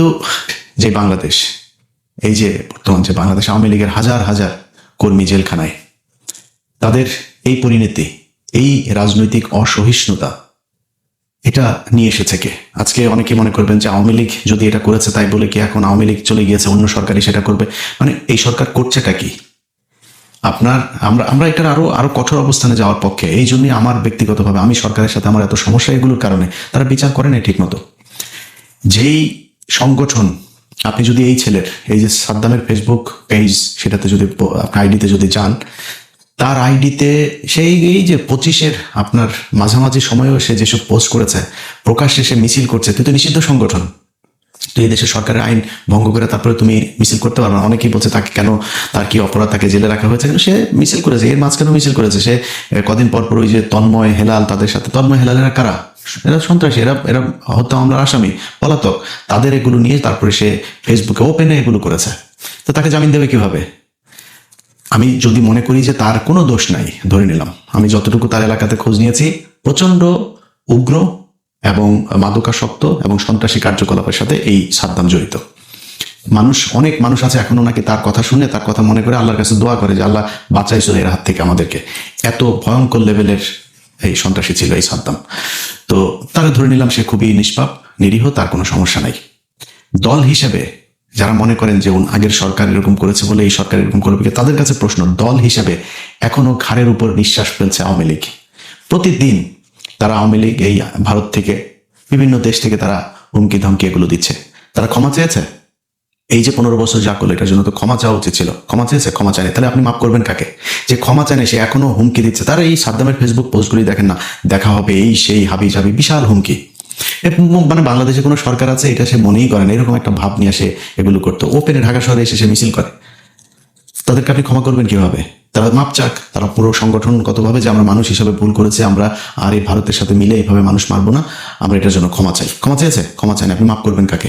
কিন্তু যে বাংলাদেশ, এই যে বর্তমান যে বাংলাদেশ, আওয়ামী লীগের হাজার হাজার কর্মী জেলখানায়, তাদের এই পরিণতি, এই রাজনৈতিক অসহিষ্ণুতা, এটা নিয়ে এসেছে কে? আজকে অনেকে মনে করবেন যে আওয়ামী লীগ যদি এটা করেছে তাই বলে কি এখন আওয়ামী লীগ চলে গিয়েছে, অন্য সরকারই সেটা করবে? মানে এই সরকার করছেটা কি? আমরা এটার আরো কঠোর অবস্থানে যাওয়ার পক্ষে। এই জন্যই আমার ব্যক্তিগতভাবে আমি সরকারের সাথে আমার এত সমস্যা, এগুলোর কারণে তারা বিচার করে না ঠিক মতো। যেই সংগঠন, আপনি যদি এই ছেলের, এই যে সাদ্দামের ফেসবুক পেজ, সেটাতে যদি আইডিতে যদি যান, তার আইডিতে সেই এই যে 25-এর আপনার মাঝামাঝি সময়েও সে যেসব পোস্ট করেছে, প্রকাশ্যে সে মিছিল করছে। তুই তো নিষিদ্ধ সংগঠন, তো এই দেশের সরকারের আইন ভঙ্গ করে তারপরে তুমি মিছিল করতে পারো না। অনেকেই বলছে তাকে কেন, তার কি অপরাধ, তাকে জেলে রাখা হয়েছে, কিন্তু সে মিছিল করেছে। এর মাঝখানেও মিছিল করেছে সে। কদিন পর পর ওই যে তন্ময় হেলাল, তাদের সাথে, তন্ময় হেলালেরা কারা? এরা সন্ত্রাসী, এরা হত্যা মামলার আসামি, পলাতক। তাদের এগুলো নিয়ে তারপরে সে ফেসবুকে ওপেনে এগুলো করেছে। তো তাকে জামিন দেবে কিভাবে? আমি যদি মনে করি যে তার কোনো দোষ নাই, ধরে নিলাম, আমি যতটুকু তার এলাকাতে খোঁজ নিয়েছি, প্রচন্ড উগ্র এবং মাদকাসক্ত এবং সন্ত্রাসী কার্যকলাপের সাথে এই সাদ্দাম জড়িত। অনেক মানুষ আছে এখনো নাকি তার কথা শুনে, তার কথা মনে করে আল্লাহর কাছে দোয়া করে যে আল্লাহ বাঁচাইছো এর হাত থেকে আমাদেরকে। এত ভয়ঙ্কর লেভেলের এই সন্ত্রাসী ছিল এই সাদ্দাম। তো তারা ধরে নিলাম সে খুবই নিষ্পাপ, নিরীহ, তার কোনো সমস্যা নাই। দল হিসেবে যারা মনে করেন যে আগের সরকার এরকম করেছে বলে এই সরকার এরকম করবে, তাদের কাছে প্রশ্ন, দল হিসেবে এখনো ঘাড়ের উপর নিঃশ্বাস ফেলছে আওয়ামী লীগ। প্রতিদিন তারা আওয়ামী লীগ এই ভারত থেকে, বিভিন্ন দেশ থেকে তারা হুমকি ধমকি এগুলো দিচ্ছে। তারা ক্ষমা চেয়েছে? এই যে 15 বছর যা করলো এটার জন্য তো ক্ষমা চাওয়া উচিত ছিল। ক্ষমা চেয়েছে? ক্ষমা চায়নি। তাহলে আপনি মাফ করবেন কাকে? যে ক্ষমা চায়নি সে এখনো হুমকি দিচ্ছে। তারা এই সাদ্দামের ফেসবুক পোস্টগুলি দেখেন না, দেখা হবে এই সেই, হাবি জাবি, বিশাল হুমকি। মানে বাংলাদেশে কোনো সরকার আছে এটা সে মনেই করেন, এরকম একটা ভাব নিয়ে সে এগুলো করতো। ওপেনে ঢাকা শহরে এসে সে মিছিল করে। তাদেরকে আপনি ক্ষমা করবেন কিভাবে? তারা মাপ চাক, তারা পুরো সংগঠনগতভাবে যে আমরা মানুষ হিসাবে ভুল করেছি, আমরা আর এই ভারতের সাথে মিলে এইভাবে মানুষ মারবো না, আমরা এটার জন্য ক্ষমা চাই। ক্ষমা চেয়েছে? ক্ষমা চাই না। আপনি মাফ করবেন কাকে?